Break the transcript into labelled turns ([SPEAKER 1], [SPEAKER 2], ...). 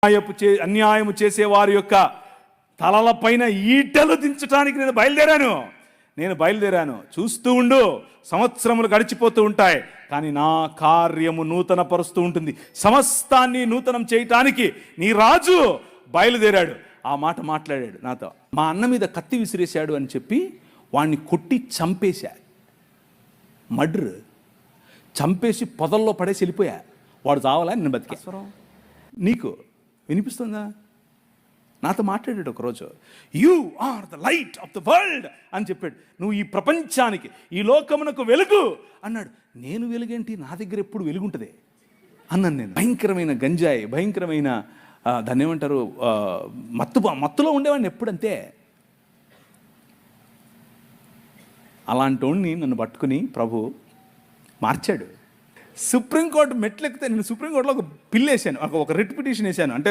[SPEAKER 1] అన్యాయము చేసే వారి యొక్క తలలపైన ఈటలు దించడానికి నేను బయలుదేరాను. చూస్తూ ఉండు, సంవత్సరములు గడిచిపోతూ ఉంటాయి, కానీ నా కార్యము నూతన పరుస్తూ ఉంటుంది. సమస్తాన్ని నూతనం చేయటానికి నీ రాజు బయలుదేరాడు. ఆ మాట మాట్లాడాడు నాతో. మా అన్న మీద కత్తి విసిరేశాడు అని చెప్పి వాడిని కొట్టి చంపేశా. మర్డర్ చంపేసి పొదల్లో పడేసి వెళ్ళిపోయా. వాడు చావాలా, నేను బతికా. నీకు వినిపిస్తుందా? నాతో మాట్లాడాడు ఒకరోజు. You are the light of the world అని చెప్పాడు. నువ్వు ఈ ప్రపంచానికి, ఈ లోకమునకు వెలుగు అన్నాడు. నేను వెలుగేంటి, నా దగ్గర ఎప్పుడు వెలుగుంటుంది అన్నాను నేను. భయంకరమైన గంజాయి, భయంకరమైన దాన్ని ఏమంటారు, మత్తులో ఉండేవాడిని ఎప్పుడంతే. అలాంటి వాడిని నన్ను పట్టుకుని ప్రభు మార్చాడు. సుప్రీంకోర్టు మెట్లెక్కితే నేను సుప్రీంకోర్టులో ఒక పిల్ వేసాను, ఒక రిట్ పిటిషన్ వేసాను. అంటే